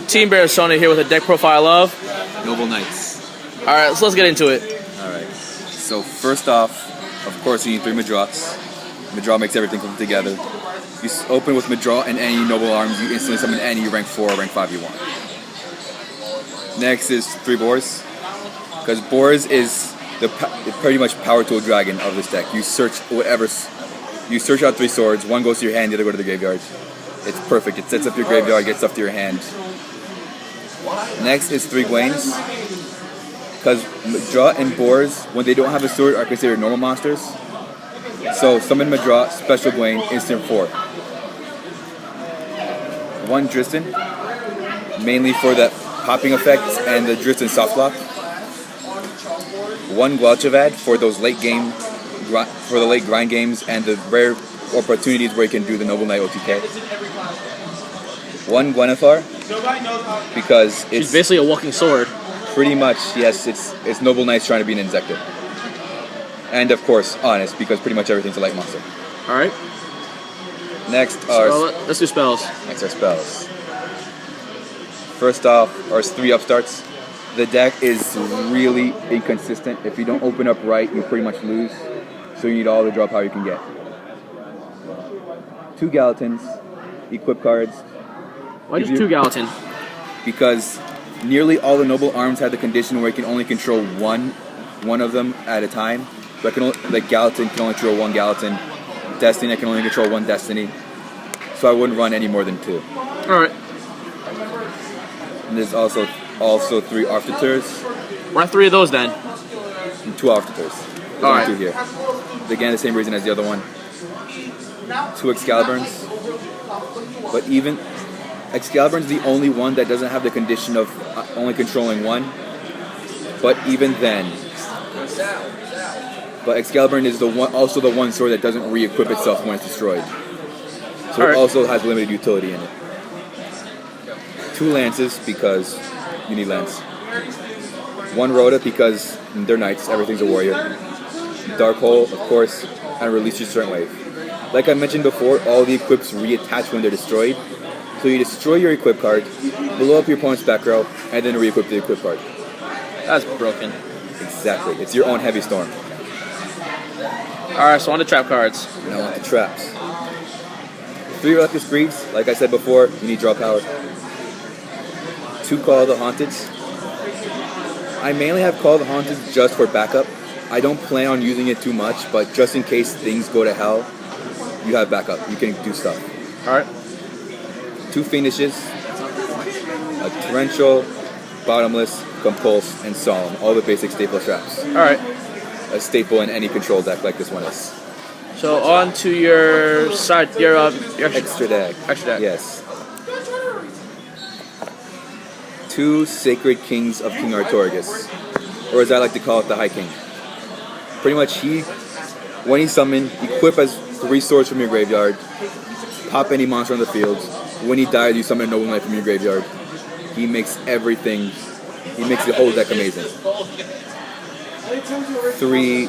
Team Bearsona here with a deck profile of Noble Knights. Alright, so let's get into it. Alright. So first off, of course you need 3 Madraws. Madraw makes everything come together. You open with Madraw and any Noble Arms, you instantly summon any rank 4 or rank 5 you want. Next is 3 Boars. Because Boars is the pretty much power tool dragon of this deck. You search out 3 swords, one goes to your hand, the other go to the graveyard. It's perfect. It sets up your graveyard, gets stuff to your hand. Next is 3 Gwains. Because Madraw and Boars, when they don't have a sword, are considered normal monsters. So summon Madraw, special Gwain, instant 4. 1 Dristan, mainly for the popping effects and the Dristan soft lock. 1 Gualchavad for those late grind games and the rare opportunities where you can do the Noble Knight OTK. 1 Gwenethar, because it's She's basically a walking sword. pretty much, yes, it's Noble Knights trying to be an Inzektor. And of course, Honest, because pretty much everything's a light monster. Alright. Next are let's do spells. Next are spells. First off are 3 upstarts. The deck is really inconsistent. If you don't open up right, you pretty much lose. So you need all the draw power you can get. 2 Galatins, equip cards. Why just 2 Gallatin? Because nearly all the Noble Arms have the condition where you can only control one of them at a time. But Gallatin can only control 1 Gallatin. Destiny, I can only control 1 Destiny. So I wouldn't run any more than 2. Alright. And there's also 3 Arthiturs. Why 3 of those then? And 2 Arthiturs. There's only Alright. 2 here. Again, the same reason as the other one. 2 Excaliburns. But even Excaliburn is the only one that doesn't have the condition of only controlling 1. But even then, Excaliburn is also the one sword that doesn't re-equip itself when it's destroyed. So it also has limited utility in it. 2 Lances because you need Lance. 1 Rhoda because they're knights, everything's a warrior. Dark Hole, of course, and Release Your Certain Wave. Like I mentioned before, all the equips reattach when they're destroyed. So you destroy your equip card, blow up your opponent's back row, and then re-equip the equip card. That's broken. Exactly. It's your own Heavy Storm. Alright, so on to trap cards. Now on to traps. 3 Reluctant Screeds, like I said before, you need draw power. 2 Call of the Haunted. I mainly have Call of the Haunted just for backup. I don't plan on using it too much, but just in case things go to hell, you have backup. You can do stuff. Alright. 2 Fiendishes, a Torrential, Bottomless, Compulse, and Solemn. All the basic staple traps. Alright. A staple in any control deck like this one is. So on to your side, your Extra deck. Extra deck. Yes. 2 Sacred Kings of King Artorigus, or as I like to call it, the High King. Pretty much when he summoned, equip as 3 swords from your graveyard, pop any monster on the field. When he dies, you summon a Noble Knight from your graveyard. He makes the whole deck amazing. 2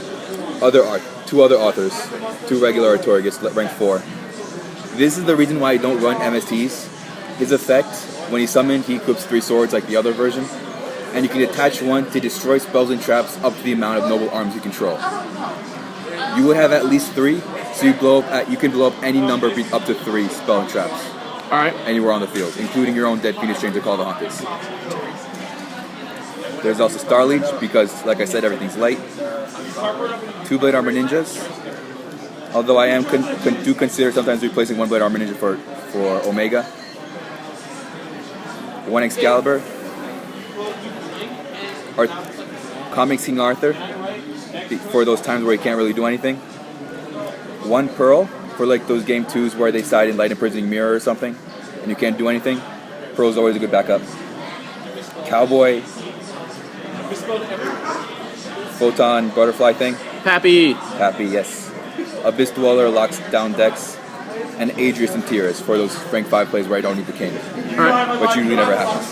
other authors, 2 regular Artorigus, rank 4. This is the reason why I don't run MSTs. His effect, when he's summoned, he equips 3 swords like the other version, and you can attach 1 to destroy spells and traps up to the amount of Noble Arms you control. You would have at least 3, so you can blow up any number up to 3 spell and traps. Alright. Anywhere on the field, including your own Dead Phoenix Chains or Call of the Haunted. There's also Star Leech, because, like I said, everything's light. 2 Blade Armor Ninjas. Although I do consider sometimes replacing 1 Blade Armor Ninja for Omega. 1 Excalibur. Or Comics King Arthur, for those times where you can't really do anything. 1 Pearl, for like those game 2s where they side in Light Imprisoning Mirror or something, and you can't do anything. Pearl's always a good backup. Cowboy. Photon Butterfly thing. Happy, yes. Abyss Dweller locks down decks. And Adrius and Tiras for those rank 5 plays where I don't need the king. Alright. Which usually never happens.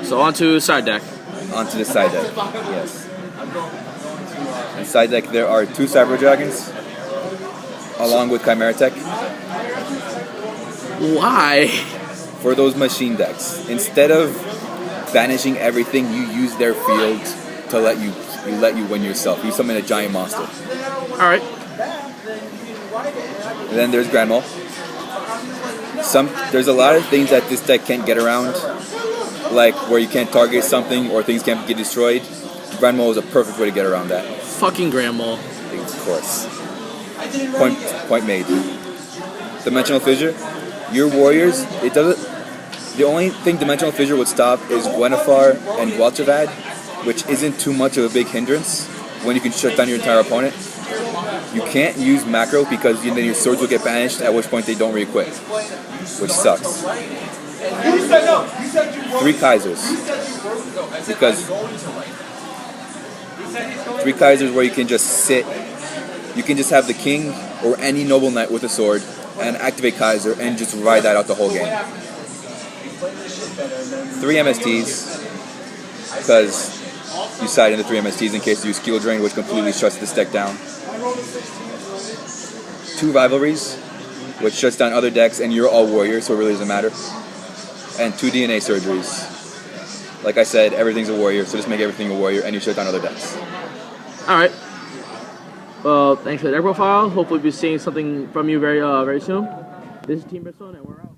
So on to side deck. Onto the side deck, yes. In side deck there are 2 Cyber Dragons, along with Chimera Tech. Why? for those machine decks, instead of banishing everything, you use their field to let you win yourself. You summon a giant monster. Alright. And then there's Grand Maul. There's a lot of things that this deck can't get around, like where you can't target something or things can't get destroyed. Grand Maul is a perfect way to get around that. Fucking Grand Maul. Of course. Point made. Dimensional Fissure. Your warriors, it doesn't. The only thing Dimensional Fissure would stop is Gwynethar and Wel'Tavad, which isn't too much of a big hindrance when you can shut down your entire opponent. You can't use Macro because then your swords will get banished, at which point they don't re-equip, which sucks. 3 Kaisers. Because 3 Kaisers where you can just sit, you can just have the king or any noble knight with a sword and activate Kaiser and just ride that out the whole game. 3 MSTs, because you side into 3 MSTs in case you use Skill Drain, which completely shuts this deck down. 2 Rivalries, which shuts down other decks, and you're all warriors, so it really doesn't matter. And 2 DNA Surgeries. Like I said, everything's a warrior, so just make everything a warrior, and you shut down other decks. Alright. Well, thanks for the deck profile. Hopefully we'll be seeing something from you very soon. This is Team Persona, and we're out.